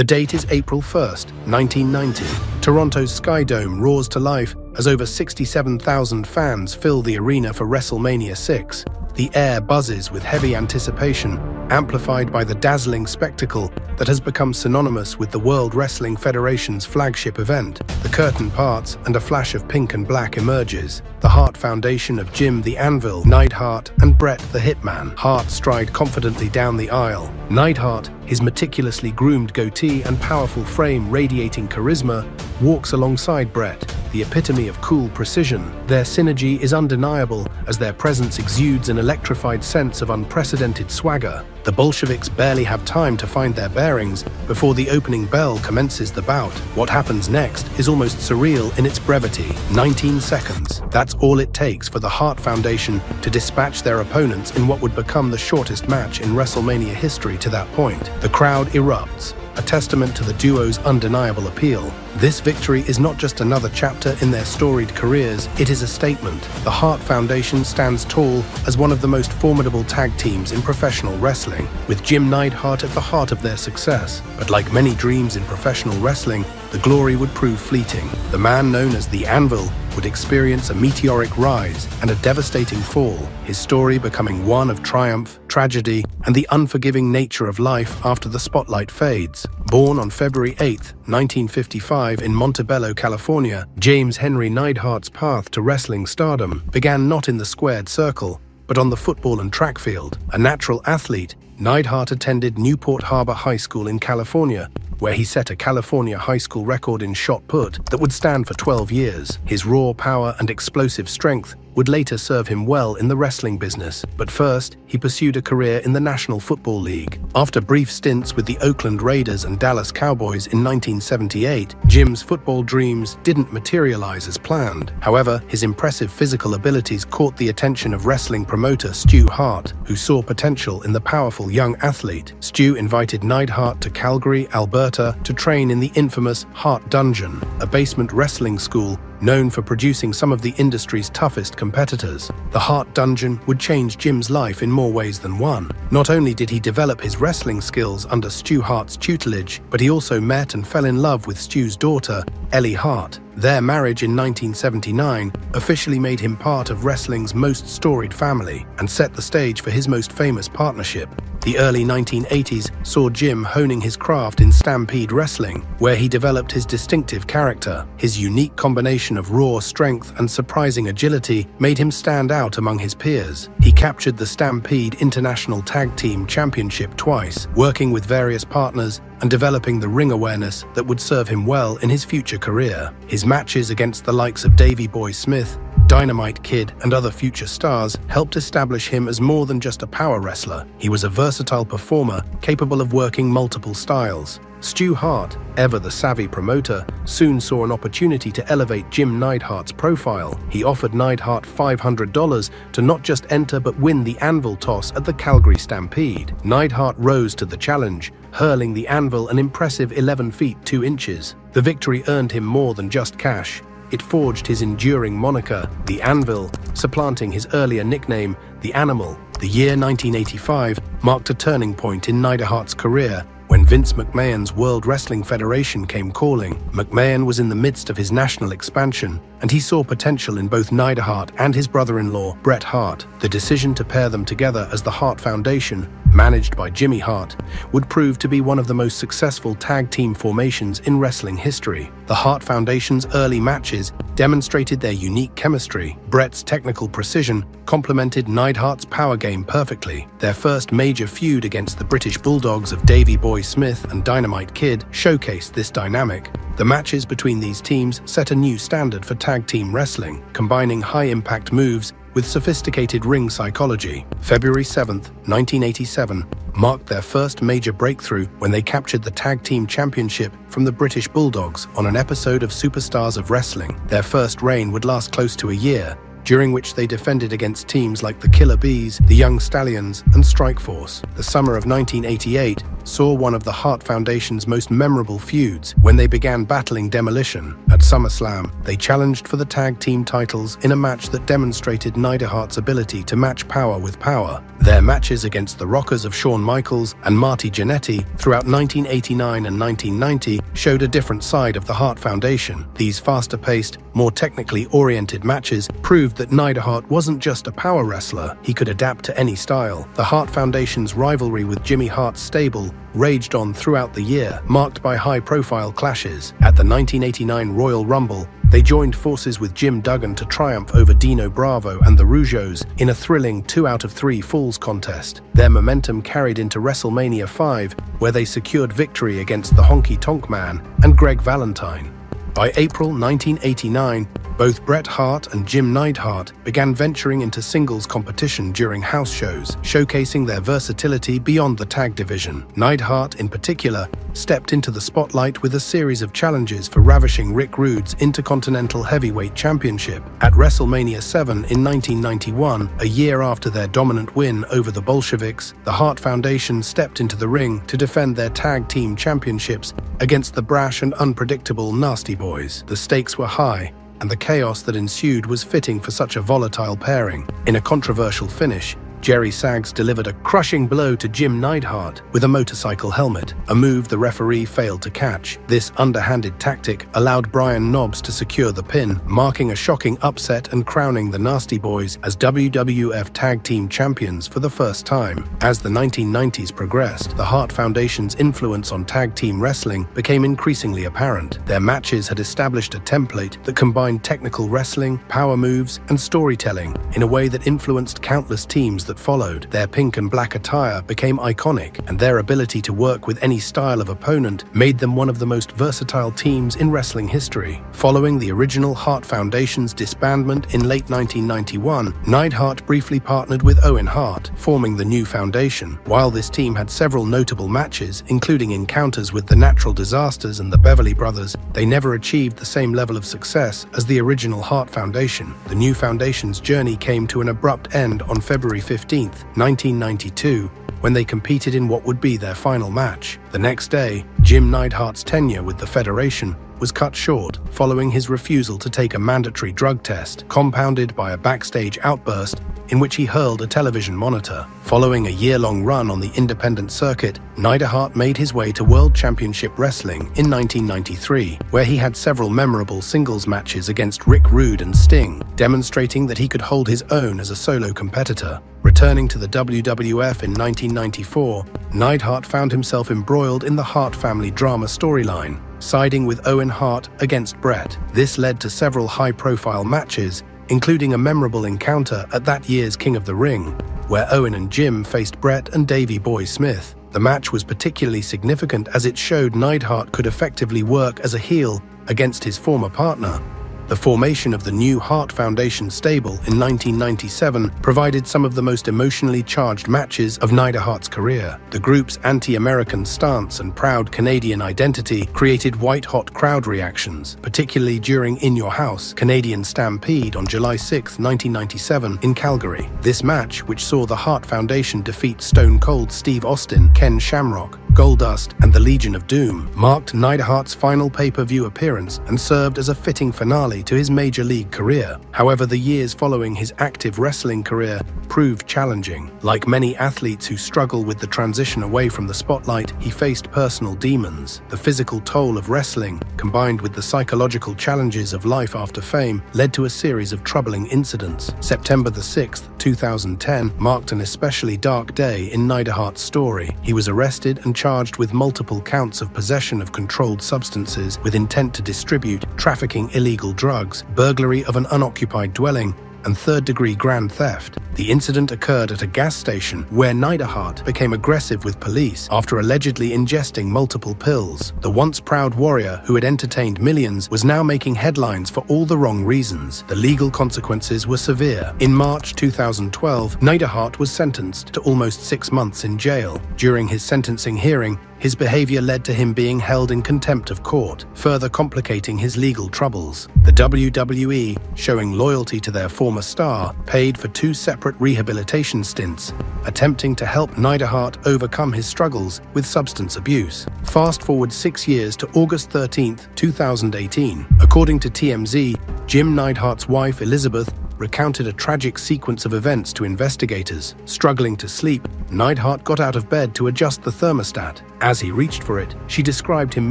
The date is April 1st, 1990. Toronto's SkyDome roars to life as over 67,000 fans fill the arena for WrestleMania 6. The air buzzes with heavy anticipation, amplified by the dazzling spectacle that has become synonymous with the World Wrestling Federation's flagship event. The curtain parts and a flash of pink and black emerges. The Hart Foundation of Jim the Anvil, Neidhart and Bret the Hitman. Hart stride confidently down the aisle. Neidhart, his meticulously groomed goatee and powerful frame radiating charisma, walks alongside Bret, the epitome of cool precision. Their synergy is undeniable as their presence exudes an electrified sense of unprecedented swagger. The Bolsheviks barely have time to find their bearings before the opening bell commences the bout. What happens next is almost surreal in its brevity. 19 seconds. That's all it takes for the Hart Foundation to dispatch their opponents in what would become the shortest match in WrestleMania history to that point. The crowd erupts, a testament to the duo's undeniable appeal. This victory is not just another chapter in their storied careers, it is a statement. The Hart Foundation stands tall as one of the most formidable tag teams in professional wrestling, with Jim Neidhart at the heart of their success. But like many dreams in professional wrestling, the glory would prove fleeting. The man known as the Anvil would experience a meteoric rise and a devastating fall, his story becoming one of triumph, tragedy, and the unforgiving nature of life after the spotlight fades. Born on February 8, 1955 in Montebello, California, James Henry Neidhart's path to wrestling stardom began not in the squared circle, but on the football and track field. A natural athlete, Neidhart attended Newport Harbor High School in California, where he set a California high school record in shot put that would stand for 12 years. His raw power and explosive strength would later serve him well in the wrestling business. But first, he pursued a career in the National Football League. After brief stints with the Oakland Raiders and Dallas Cowboys in 1978, Jim's football dreams didn't materialize as planned. However, his impressive physical abilities caught the attention of wrestling promoter Stu Hart, who saw potential in the powerful young athlete. Stu invited Neidhart to Calgary, Alberta, to train in the infamous Hart Dungeon, a basement wrestling school known for producing some of the industry's toughest competitors. The Hart Dungeon would change Jim's life in more ways than one. Not only did he develop his wrestling skills under Stu Hart's tutelage, but he also met and fell in love with Stu's daughter, Ellie Hart. Their marriage in 1979 officially made him part of wrestling's most storied family and set the stage for his most famous partnership. The early 1980s saw Jim honing his craft in Stampede Wrestling, where he developed his distinctive character. His unique combination of raw strength and surprising agility made him stand out among his peers. He captured the Stampede International Tag Team Championship twice, working with various partners and developing the ring awareness that would serve him well in his future career. His matches against the likes of Davey Boy Smith, Dynamite Kid, and other future stars helped establish him as more than just a power wrestler. He was a versatile performer capable of working multiple styles. Stu Hart, ever the savvy promoter, soon saw an opportunity to elevate Jim Neidhart's profile. He offered Neidhart $500 to not just enter but win the Anvil toss at the Calgary Stampede. Neidhart rose to the challenge, hurling the Anvil an impressive 11 feet 2 inches. The victory earned him more than just cash. It forged his enduring moniker, the Anvil, supplanting his earlier nickname, the Animal. The year 1985 marked a turning point in Neidhart's career when Vince McMahon's World Wrestling Federation came calling. McMahon was in the midst of his national expansion, and he saw potential in both Neidhart and his brother-in-law, Bret Hart. The decision to pair them together as the Hart Foundation, managed by Jimmy Hart, would prove to be one of the most successful tag team formations in wrestling history. The Hart Foundation's early matches demonstrated their unique chemistry. Bret's technical precision complemented Neidhart's power game perfectly. Their first major feud against the British Bulldogs of Davey Boy Smith and Dynamite Kid showcased this dynamic. The matches between these teams set a new standard for tag team wrestling, combining high-impact moves with sophisticated ring psychology. February 7, 1987, marked their first major breakthrough when they captured the Tag Team Championship from the British Bulldogs on an episode of Superstars of Wrestling. Their first reign would last close to a year, during which they defended against teams like the Killer Bees, the Young Stallions, and Strikeforce. The summer of 1988 saw one of the Hart Foundation's most memorable feuds when they began battling Demolition. At SummerSlam, they challenged for the tag team titles in a match that demonstrated Neidhart's ability to match power with power. Their matches against the Rockers of Shawn Michaels and Marty Jannetty throughout 1989 and 1990 showed a different side of the Hart Foundation. These faster-paced, more technically oriented matches proved that Neidhart wasn't just a power wrestler, he could adapt to any style. The Hart Foundation's rivalry with Jimmy Hart's stable raged on throughout the year, marked by high-profile clashes. At the 1989 Royal Rumble, they joined forces with Jim Duggan to triumph over Dino Bravo and the Rougeaus in a thrilling 2 out of 3 falls contest. Their momentum carried into WrestleMania 5, where they secured victory against the Honky Tonk Man and Greg Valentine. By April 1989, both Bret Hart and Jim Neidhart began venturing into singles competition during house shows, showcasing their versatility beyond the tag division. Neidhart, in particular, stepped into the spotlight with a series of challenges for ravishing Rick Rude's Intercontinental Heavyweight Championship. At WrestleMania 7 in 1991, a year after their dominant win over the Bolsheviks, the Hart Foundation stepped into the ring to defend their tag team championships against the brash and unpredictable Nasty Boys. The stakes were high, and the chaos that ensued was fitting for such a volatile pairing. In a controversial finish, Jerry Saggs delivered a crushing blow to Jim Neidhart with a motorcycle helmet, a move the referee failed to catch. This underhanded tactic allowed Brian Knobbs to secure the pin, marking a shocking upset and crowning the Nasty Boys as WWF Tag Team Champions for the first time. As the 1990s progressed, the Hart Foundation's influence on tag team wrestling became increasingly apparent. Their matches had established a template that combined technical wrestling, power moves, and storytelling in a way that influenced countless teams that followed. Their pink and black attire became iconic, and their ability to work with any style of opponent made them one of the most versatile teams in wrestling history. Following the original Hart Foundation's disbandment in late 1991, Neidhart briefly partnered with Owen Hart, forming the new foundation. While this team had several notable matches, including encounters with the Natural Disasters and the Beverly Brothers, they never achieved the same level of success as the original Hart Foundation. The new foundation's journey came to an abrupt end on February 15, 1992, when they competed in what would be their final match. The next day, Jim Neidhart's tenure with the Federation was cut short following his refusal to take a mandatory drug test, compounded by a backstage outburst in which he hurled a television monitor. Following a year-long run on the independent circuit, Neidhart made his way to World Championship Wrestling in 1993, where he had several memorable singles matches against Rick Rude and Sting, demonstrating that he could hold his own as a solo competitor. Returning to the WWF in 1994, Neidhart found himself embroiled in the Hart family drama storyline, siding with Owen Hart against Bret. This led to several high-profile matches, including a memorable encounter at that year's King of the Ring, where Owen and Jim faced Bret and Davey Boy Smith. The match was particularly significant as it showed Neidhart could effectively work as a heel against his former partner. The formation of the new Hart Foundation stable in 1997 provided some of the most emotionally charged matches of Neidhart's career. The group's anti-American stance and proud Canadian identity created white-hot crowd reactions, particularly during In Your House, Canadian Stampede on July 6, 1997 in Calgary. This match, which saw the Hart Foundation defeat Stone Cold Steve Austin, Ken Shamrock, Goldust, and the Legion of Doom, marked Neidhart's final pay-per-view appearance and served as a fitting finale to his major league career. However, the years following his active wrestling career proved challenging. Like many athletes who struggle with the transition away from the spotlight, he faced personal demons. The physical toll of wrestling, combined with the psychological challenges of life after fame, led to a series of troubling incidents. September 6, 2010 marked an especially dark day in Neidhart's story. He was arrested and charged with multiple counts of possession of controlled substances with intent to distribute, trafficking illegal drugs, burglary of an unoccupied dwelling, and third-degree grand theft. The incident occurred at a gas station where Neidhart became aggressive with police after allegedly ingesting multiple pills. The once proud warrior who had entertained millions was now making headlines for all the wrong reasons. The legal consequences were severe. In March 2012, Neidhart was sentenced to almost 6 months in jail. During his sentencing hearing, his behavior led to him being held in contempt of court, further complicating his legal troubles. The WWE, showing loyalty to their former star, paid for 2 separate rehabilitation stints, attempting to help Neidhart overcome his struggles with substance abuse. Fast forward 6 years to August 13, 2018. According to TMZ, Jim Neidhart's wife, Elizabeth, recounted a tragic sequence of events to investigators. Struggling to sleep, Neidhart got out of bed to adjust the thermostat. As he reached for it, she described him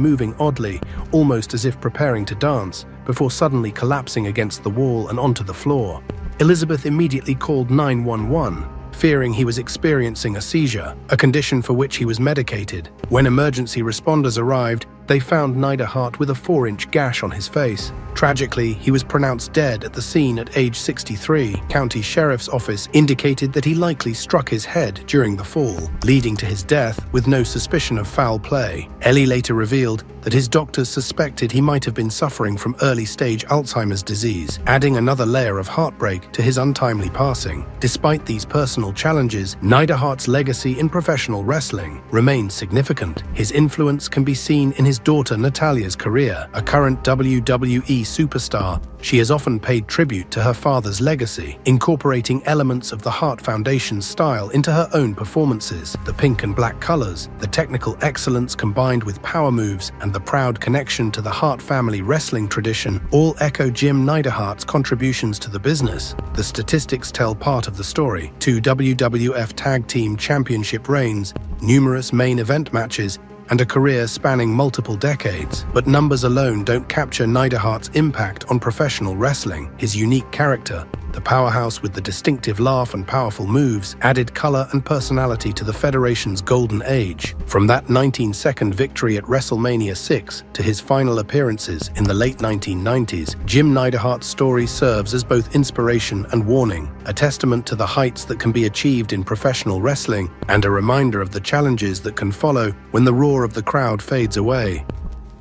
moving oddly, almost as if preparing to dance, before suddenly collapsing against the wall and onto the floor. Elizabeth immediately called 911, fearing he was experiencing a seizure, a condition for which he was medicated. When emergency responders arrived, they found Neidhart with a 4-inch gash on his face. Tragically, he was pronounced dead at the scene at age 63. County Sheriff's Office indicated that he likely struck his head during the fall, leading to his death with no suspicion of foul play. Ellie later revealed that his doctors suspected he might have been suffering from early-stage Alzheimer's disease, adding another layer of heartbreak to his untimely passing. Despite these personal challenges, Neidhart's legacy in professional wrestling remains significant. His influence can be seen in his daughter Natalia's career. A current WWE superstar, she has often paid tribute to her father's legacy, incorporating elements of the Hart Foundation's style into her own performances. The pink and black colors, the technical excellence combined with power moves, and the proud connection to the Hart family wrestling tradition all echo Jim Neidhart's contributions to the business. The statistics tell part of the story: 2 WWF Tag Team Championship reigns, numerous main event matches, and a career spanning multiple decades. But numbers alone don't capture Neidhart's impact on professional wrestling. His unique character, the powerhouse with the distinctive laugh and powerful moves, added color and personality to the Federation's golden age. From that 19-second victory at WrestleMania 6 to his final appearances in the late 1990s, Jim Neidhart's story serves as both inspiration and warning, a testament to the heights that can be achieved in professional wrestling and a reminder of the challenges that can follow when the roar of the crowd fades away.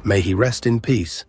May he rest in peace.